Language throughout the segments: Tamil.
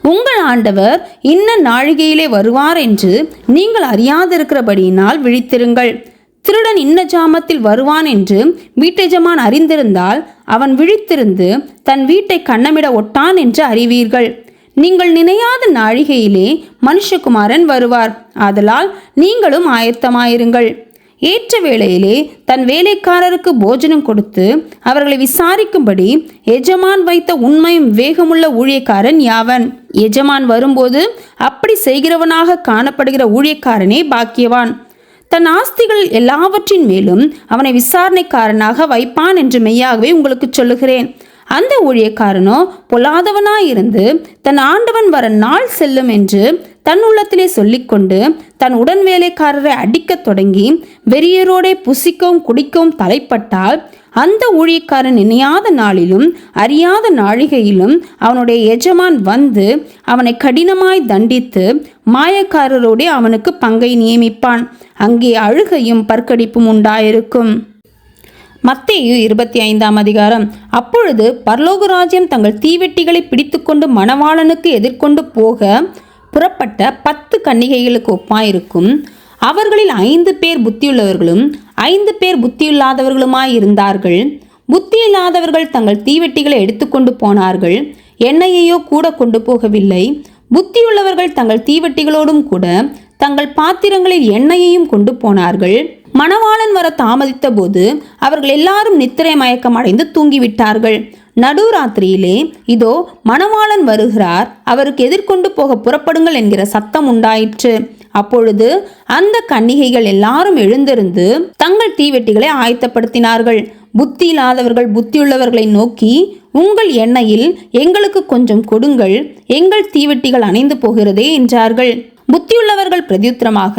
உங்கள் ஆண்டவர் இன்ன நாழிகையிலே வருவார் என்று நீங்கள் அறியாதிருக்கிறபடியினால் விழித்திருங்கள். திருடன் இன்ன ஜாமத்தில் வருவான் என்று வீட்டெஜமான் அறிந்திருந்தால் அவன் விழித்திருந்து தன் வீட்டை கண்ணமிட ஒட்டான் என்று அறிவீர்கள். நீங்கள் நினையாத நாழிகையிலே மனுஷகுமாரன் வருவார். ஆதலால் நீங்களும் ஆயத்தமாயிருங்கள். ஏற்ற வேளையிலே தன் வேலைக்காரருக்கு போஜனம் கொடுத்து அவர்களை விசாரிக்கும்படி எஜமான் வைத்த உண்மையும் வேகமுள்ள ஊழியக்காரன் யாவன்? எஜமான் வரும்போது அப்படி செய்கிறவனாக காணப்படுகிற ஊழியக்காரனே பாக்கியவான். தன் ஆஸ்திகள் எல்லாவற்றின் மேலும் அவனை விசாரணைக்காரனாக வைப்பான் என்று மெய்யாகவே உங்களுக்கு சொல்லுகிறேன். அந்த ஊழியக்காரனோ பொல்லாதவனாயிருந்து தன் ஆண்டவன் வர நாள் செல்லும் என்று தன் உள்ளத்திலே சொல்லிக்கொண்டு தன் உடன் வேலைக்காரரை அடிக்கத் தொடங்கி வெறியரோடே புசிக்கவும் குடிக்கவும் தலைப்பட்டால் அந்த ஊழியக்காரன் நினையாத நாளிலும் அறியாத நாழிகையிலும் அவனுடைய எஜமான் வந்து அவனை கடினமாய் தண்டித்து மாயக்காரரோடே அவனுக்கு பங்கை நியமிப்பான். அங்கே அழுகையும் பற்கடிப்பும் உண்டாயிருக்கும். மத்தேயு 25ஆம் அதிகாரம். அப்பொழுது பரலோக ராஜ்யம் தங்கள் தீவெட்டிகளை பிடித்துக்கொண்டு மணவாளனுக்கு எதிர்கொண்டு போக புறப்பட்ட 10 கன்னிகைகளுக்கு ஒப்பாயிருக்கும். அவர்களில் 5 பேர் புத்தியுள்ளவர்களும் 5 பேர் புத்தியில்லாதவர்களுமாயிருந்தார்கள். புத்தியில்லாதவர்கள் தங்கள் தீவெட்டிகளை எடுத்துக்கொண்டு போனார்கள், எண்ணெயையோ கூட கொண்டு போகவில்லை. புத்தியுள்ளவர்கள் தங்கள் தீவெட்டிகளோடும் கூட தங்கள் பாத்திரங்களில் எண்ணெயையும் கொண்டு போனார்கள். மணவாளன் வர தாமதித்த போது அவர்கள் எல்லாரும் நித்திரை மயக்கம் அடைந்து தூங்கிவிட்டார்கள். நடுராத்திரியிலே இதோ மணவாளன் வருகிறார், அவருக்கு எதிர்கொண்டு போக புறப்படுங்கள் என்கிற சத்தம் உண்டாயிற்று. அப்பொழுது அந்த கன்னிகைகள் எல்லாரும் எழுந்திருந்து தங்கள் தீவெட்டிகளை ஆயத்தப்படுத்தினார்கள். புத்தி இல்லாதவர்கள் புத்தியுள்ளவர்களை நோக்கி, உங்கள் எண்ணெயில் எங்களுக்கு கொஞ்சம் கொடுங்கள், எங்கள் தீவெட்டிகள் அணைந்து போகிறதே என்றார்கள். புத்தியுள்ளவர்கள் பிரதியுத்தரமாக,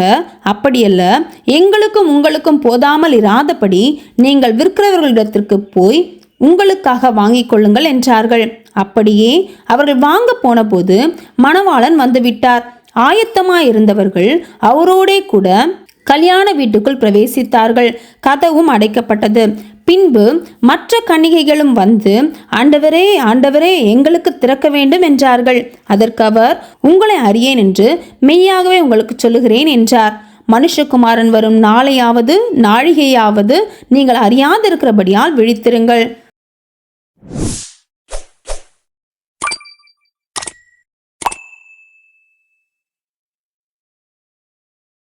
அப்படியல்ல, எங்களுக்கும் உங்களுக்கும் போதாமல் இராதபடி நீங்கள் விற்கிறவர்களிடத்திற்கு போய் உங்களுக்காக வாங்கிக் கொள்ளுங்கள் என்றார்கள். அப்படியே அவர்கள் வாங்க போன போது மணவாளன் வந்துவிட்டார். ஆயத்தமாயிருந்தவர்கள் அவரோடே கூட கல்யாண வீட்டுக்குள் பிரவேசித்தார்கள். கதவும் அடைக்கப்பட்டது. பின்பு மற்ற கன்னிகைகளும் வந்து, ஆண்டவரே ஆண்டவரே, எங்களுக்கு திறக்க வேண்டும் என்றார்கள். அதற்கு அவர், உங்களை அறியேன் என்று மெய்யாகவே உங்களுக்கு சொல்லுகிறேன் என்றார். மனுஷகுமாரன் வரும் நாளையாவது நாழிகையாவது நீங்கள் அறியாதிருக்கிறபடியால் விழித்திருங்கள்.